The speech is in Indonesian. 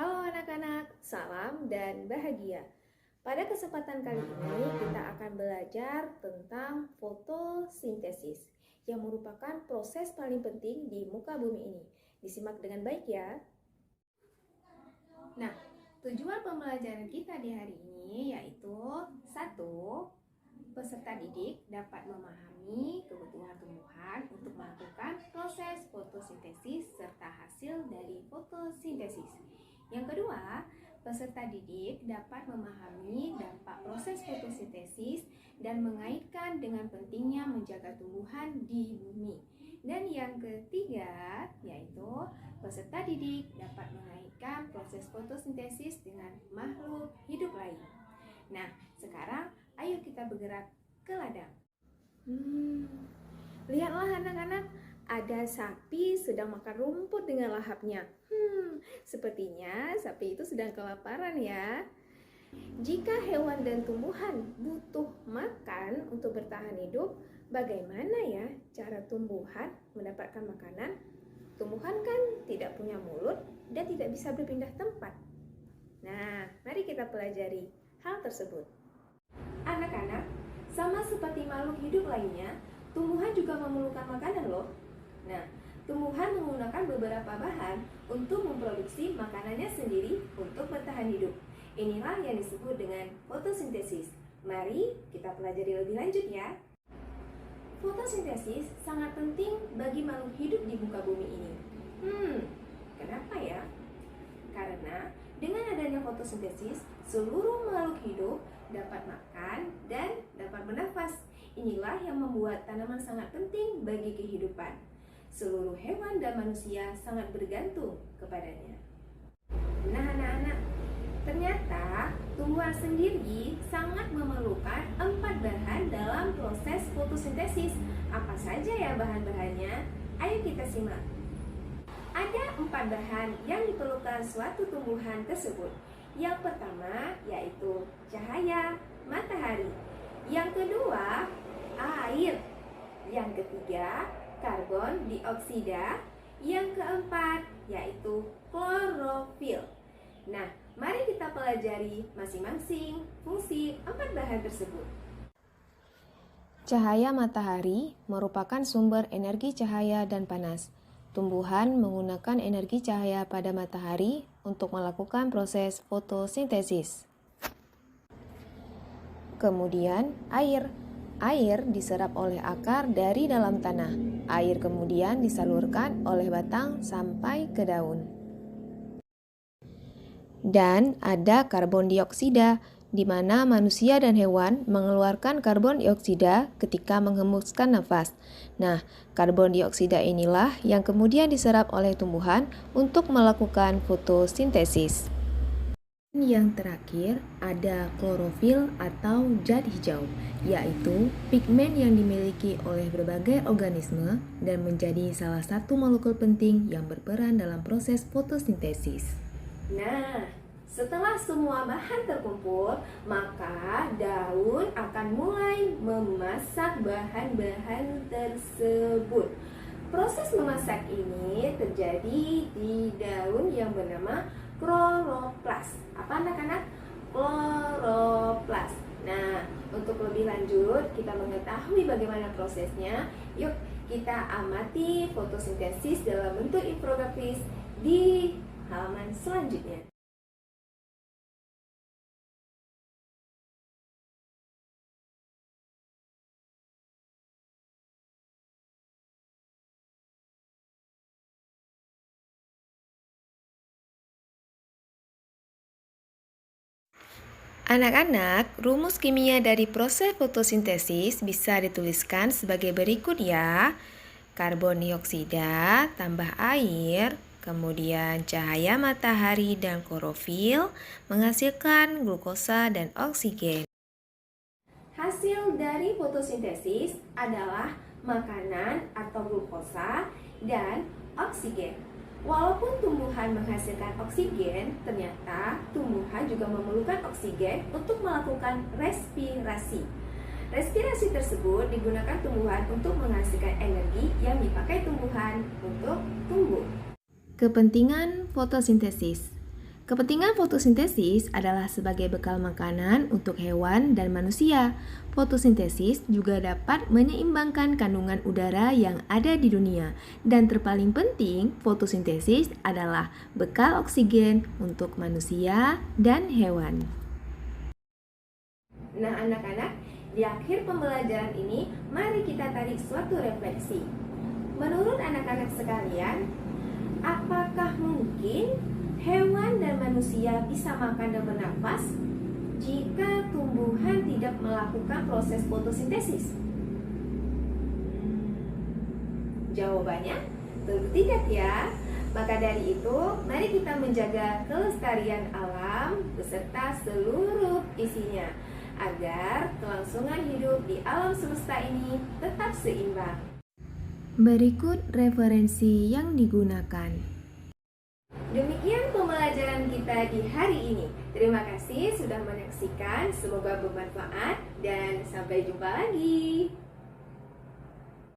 Halo anak-anak, salam dan bahagia. Pada kesempatan kali ini kita akan belajar tentang fotosintesis yang merupakan proses paling penting di muka bumi ini. Disimak dengan baik ya. Nah, tujuan pembelajaran kita di hari ini yaitu 1. Peserta didik dapat memahami kebutuhan tumbuhan untuk melakukan proses fotosintesis serta hasil dari fotosintesis. Yang kedua, peserta didik dapat memahami dampak proses fotosintesis dan mengaitkan dengan pentingnya menjaga tumbuhan di bumi. Dan yang ketiga, yaitu peserta didik dapat mengaitkan proses fotosintesis dengan makhluk hidup lain. Nah, sekarang ayo kita bergerak ke ladang. Lihatlah anak-anak, ada sapi sedang makan rumput dengan lahapnya. Sepertinya sapi itu sedang kelaparan ya. Jika hewan dan tumbuhan butuh makan untuk bertahan hidup, bagaimana ya cara tumbuhan mendapatkan makanan? Tumbuhan kan tidak punya mulut dan tidak bisa berpindah tempat. Nah, mari kita pelajari hal tersebut. Anak-anak, sama seperti makhluk hidup lainnya, tumbuhan juga memerlukan makanan loh. Nah, tumbuhan menggunakan beberapa bahan untuk memproduksi makanannya sendiri untuk bertahan hidup. Inilah yang disebut dengan fotosintesis. Mari kita pelajari lebih lanjut ya. Fotosintesis sangat penting bagi makhluk hidup di muka bumi ini. Kenapa ya? Karena dengan adanya fotosintesis, seluruh makhluk hidup dapat makan dan dapat bernafas. Inilah yang membuat tanaman sangat penting bagi kehidupan. Seluruh hewan dan manusia sangat bergantung kepadanya. Nah anak-anak, ternyata tumbuhan sendiri sangat memerlukan 4 bahan dalam proses fotosintesis. Apa saja ya bahan-bahannya? Ayo kita simak. Ada 4 bahan yang diperlukan suatu tumbuhan tersebut. Yang pertama yaitu cahaya matahari. Yang kedua, air. Yang ketiga, karbon dioksida. Yang keempat yaitu klorofil. Nah, mari kita pelajari masing-masing fungsi 4 bahan tersebut. Cahaya matahari merupakan sumber energi cahaya dan panas. Tumbuhan menggunakan energi cahaya pada matahari untuk melakukan proses fotosintesis. Kemudian, air. Air diserap oleh akar dari dalam tanah. Air kemudian disalurkan oleh batang sampai ke daun. Dan ada karbon dioksida, di mana manusia dan hewan mengeluarkan karbon dioksida ketika menghembuskan nafas. Nah, karbon dioksida inilah yang kemudian diserap oleh tumbuhan untuk melakukan fotosintesis. Yang terakhir ada klorofil atau zat hijau, yaitu pigmen yang dimiliki oleh berbagai organisme dan menjadi salah satu molekul penting yang berperan dalam proses fotosintesis. Nah, setelah semua bahan terkumpul, maka daun akan mulai memasak bahan-bahan tersebut. Proses memasak ini terjadi di daun yang bernama kloroplas. Apa anak-anak? Kloroplas. Nah, untuk lebih lanjut kita mengetahui bagaimana prosesnya, yuk kita amati fotosintesis dalam bentuk infografis di halaman selanjutnya. Anak-anak, rumus kimia dari proses fotosintesis bisa dituliskan sebagai berikut ya. Karbon dioksida tambah air, kemudian cahaya matahari dan klorofil menghasilkan glukosa dan oksigen. Hasil dari fotosintesis adalah makanan atau glukosa dan oksigen. Walaupun tumbuhan menghasilkan oksigen, ternyata tumbuhan juga memerlukan oksigen untuk melakukan respirasi. Respirasi tersebut digunakan tumbuhan untuk menghasilkan energi yang dipakai tumbuhan untuk tumbuh. Kepentingan fotosintesis. Kepentingan fotosintesis adalah sebagai bekal makanan untuk hewan dan manusia. Fotosintesis juga dapat menyeimbangkan kandungan udara yang ada di dunia. Dan terpaling penting, fotosintesis adalah bekal oksigen untuk manusia dan hewan. Nah anak-anak, di akhir pembelajaran ini, mari kita tarik suatu refleksi. Menurut anak-anak sekalian, apakah mungkin hewan dan manusia bisa makan dan bernafas jika tumbuhan tidak melakukan proses fotosintesis? Jawabannya tentu tidak ya. Maka dari itu, mari kita menjaga kelestarian alam beserta seluruh isinya agar kelangsungan hidup di alam semesta ini tetap seimbang. Berikut referensi yang digunakan. Demikian pembelajaran kita di hari ini. Terima kasih sudah menyaksikan, semoga bermanfaat dan sampai jumpa lagi.